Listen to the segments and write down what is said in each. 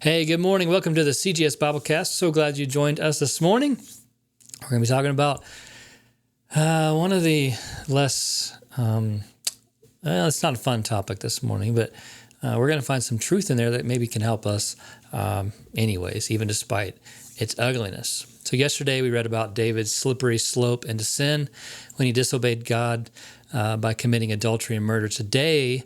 Hey, good morning. Welcome to the CGS Biblecast. So glad you joined us this morning. We're going to be talking about one of the less, it's not a fun topic this morning, but we're going to find some truth in there that maybe can help us anyways, even despite its ugliness. So yesterday we read about David's slippery slope into sin when he disobeyed God by committing adultery and murder. Today,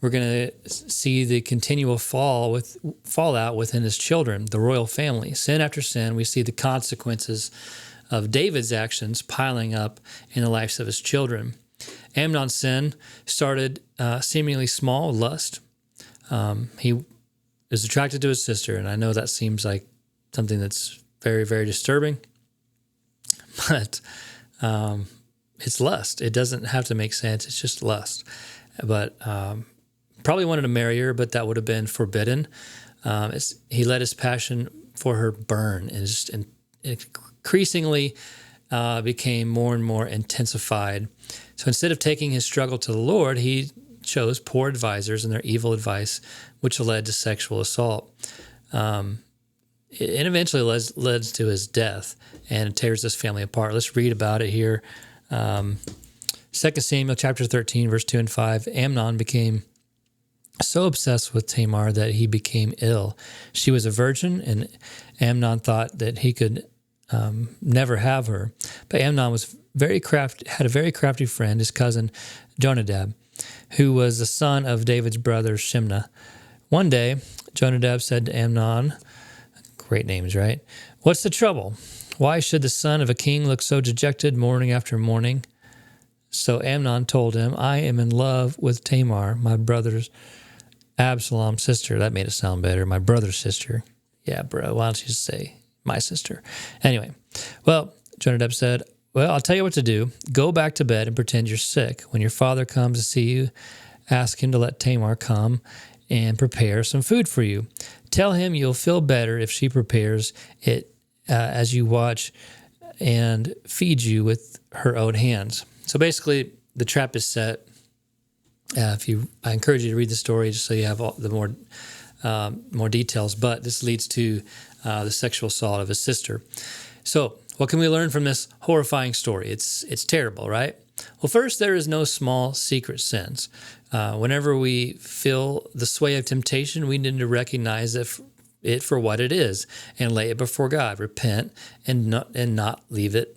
we're going to see the continual fallout within his children, the royal family. Sin after sin, we see the consequences of David's actions piling up in the lives of his children. Amnon's sin started seemingly small, lust. He is attracted to his sister, and I know that seems like something that's very, very disturbing, but it's lust. It doesn't have to make sense. It's just lust. But probably wanted to marry her, but that would have been forbidden. He let his passion for her burn, and just increasingly became more and more intensified. So instead of taking his struggle to the Lord, he chose poor advisors and their evil advice, which led to sexual assault. It eventually led to his death, and it tears this family apart. Let's read about it here. 2 Samuel chapter 13, verse 2 and 5. Amnon became so obsessed with Tamar that he became ill. She was a virgin, and Amnon thought that he could never have her. But Amnon had a very crafty friend, his cousin Jonadab, who was the son of David's brother Shimna. One day, Jonadab said to Amnon, great names, right? "What's the trouble? Why should the son of a king look so dejected morning after morning?" So Amnon told him, "I am in love with Tamar, my brother's Absalom's sister." That made it sound better. My brother's sister. Yeah, bro, why don't you just say my sister? Anyway, well, Jonadab said, "Well, I'll tell you what to do. Go back to bed and pretend you're sick. When your father comes to see you, ask him to let Tamar come and prepare some food for you. Tell him you'll feel better if she prepares it as you watch and feed you with her own hands." So basically, the trap is set. I encourage you to read the story just so you have all the more details. But this leads to the sexual assault of his sister. So, what can we learn from this horrifying story? It's terrible, right? Well, first, there is no small secret sins. Whenever we feel the sway of temptation, we need to recognize it for what it is and lay it before God. Repent and not leave it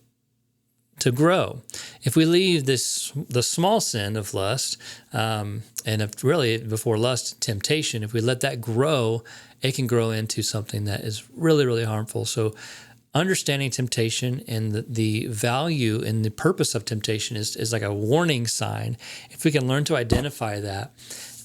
to grow. If we leave the small sin of lust, and if really before lust, temptation, if we let that grow, it can grow into something that is really, really harmful. So understanding temptation and the value and the purpose of temptation is like a warning sign. If we can learn to identify that,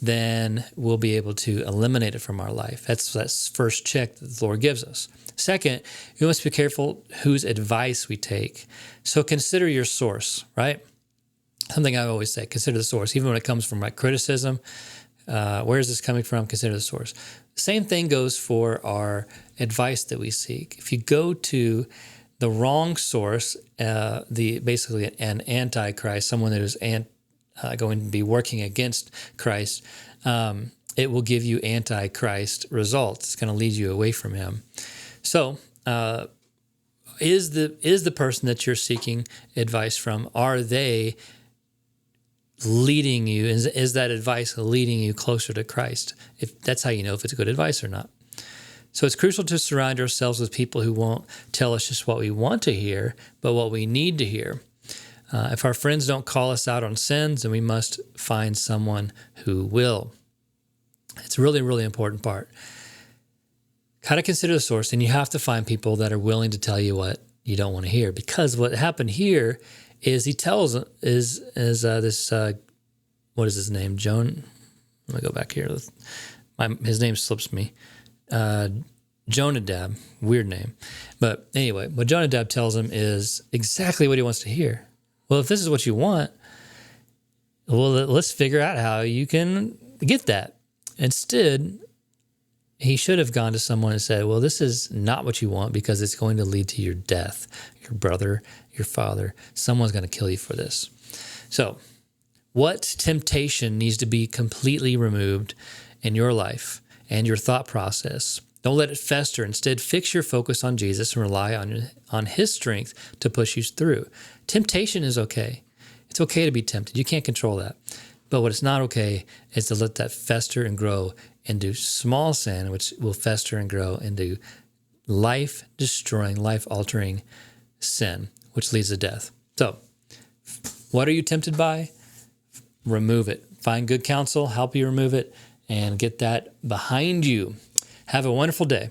then we'll be able to eliminate it from our life. That's first check that the Lord gives us. Second, we must be careful whose advice we take. So consider your source, right? Something I always say, consider the source. Even when it comes from criticism, where is this coming from? Consider the source. Same thing goes for our advice that we seek. If you go to the wrong source, basically an antichrist, someone that is going to be working against Christ, it will give you antichrist results. It's going to lead you away from him. So, is the person that you're seeking advice from, are they leading you? Is that advice leading you closer to Christ? If that's how you know if it's good advice or not. So it's crucial to surround ourselves with people who won't tell us just what we want to hear, but what we need to hear. If our friends don't call us out on sins, then we must find someone who will. It's a really, really important part. How to consider the source, and you have to find people that are willing to tell you what you don't want to hear. Because what happened here is he tells this what is his name? Let me go back here. His name slips me. Jonadab, weird name. But anyway, what Jonadab tells him is exactly what he wants to hear. Well, if this is what you want, well, let's figure out how you can get that. Instead, he should have gone to someone and said, well, this is not what you want because it's going to lead to your death. Your brother, your father, someone's going to kill you for this. So, what temptation needs to be completely removed in your life and your thought process? Don't let it fester. Instead, fix your focus on Jesus and rely on his strength to push you through. Temptation is okay. It's okay to be tempted. You can't control that. But what is not okay is to let that fester and grow into small sin, which will fester and grow into life-destroying, life-altering sin, which leads to death. So, what are you tempted by? Remove it. Find good counsel, help you remove it, and get that behind you. Have a wonderful day.